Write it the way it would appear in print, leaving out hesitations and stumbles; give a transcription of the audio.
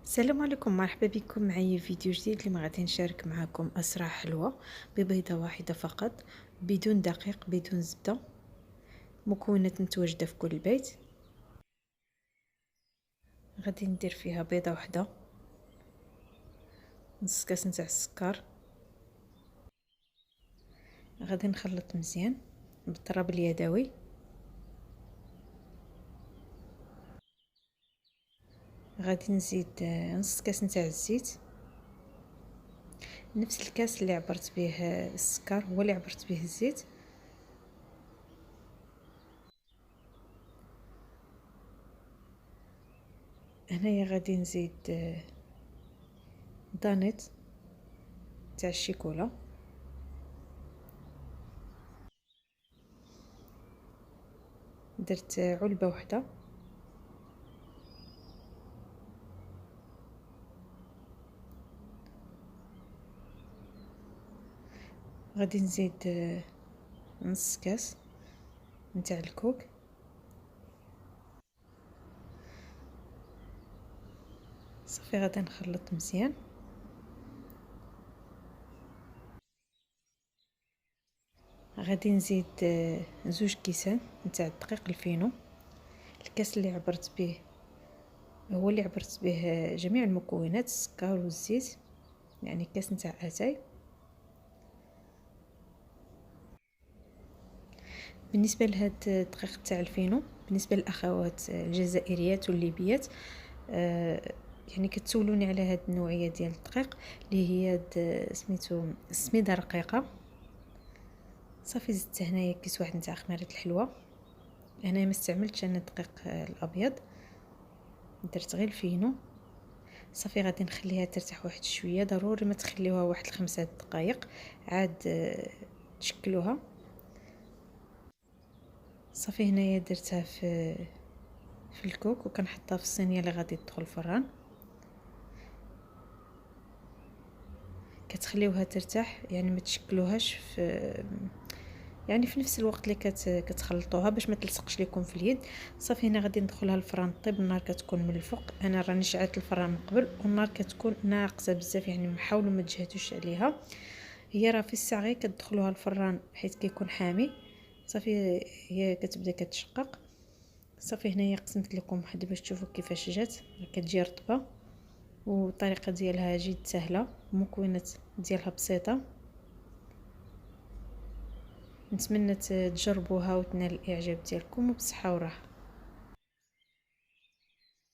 السلام عليكم، مرحبا بكم معايا فيديو جديد اللي غادي نشارك معكم اسرع حلوى ببيضه واحده فقط، بدون دقيق بدون زبده. مكونات متواجده في كل بيت. غادي ندير فيها بيضه واحده، نص كاس نتاع السكر. غادي نخلط مزيان بالطراب اليدوي. غادي نزيد نص كاس نتاع الزيت، نفس الكاس اللي عبرت به السكر هو اللي عبرت به الزيت. هنايا غادي نزيد دانيت تاع الشيكولا، درت علبه واحده. غادي نزيد نص كاس نتاع الكوك. صافي غادي نخلط مزيان. غادي نزيد زوج كيسان نتاع الدقيق الفينو. الكاس اللي عبرت به هو اللي عبرت به جميع المكونات، السكر والزيت، يعني كاس نتاع اتاي. بالنسبه لهاد الدقيق تاع الفينو، بالنسبه للاخوات الجزائريات والليبيات، يعني كتسولوني على هاد النوعيه ديال الدقيق اللي هي سميتو السميده رقيقه. صافي زدت هنايا كيس واحد نتاع خميره الحلوى. هنا ما استعملتش انا الدقيق الابيض، درت غير الفينو. صافي غادي نخليها ترتاح واحد شويه، ضروري ما تخليوها واحد 5 دقائق عاد تشكلوها. صافي هنايا درتها في الكوك وكنحطها في الصينيه اللي غادي تدخل الفران. كتخليوها ترتاح، يعني ما تشكلوهاش في نفس الوقت اللي كتخلطوها باش ما تلصقش لكم في اليد. صافي هنا غادي ندخلها الفران طيب. النار كتكون من الفوق، انا راني شعلت الفران من قبل والنار كتكون ناقصه بزاف، يعني محاولوا ما تجهدوش عليها. هي راه في الساعه غير كتدخلوها الفران حيت كيكون حامي. صافي هي كتبدا كتشقق. صافي هنايا قسمت لكم واحد باش تشوفوا كيفاش جات. كتجي رطبه والطريقه ديالها جد سهله، المكونات ديالها بسيطه. نتمنى تجربوها وتنال الاعجاب ديالكم، وبصحه وراحه.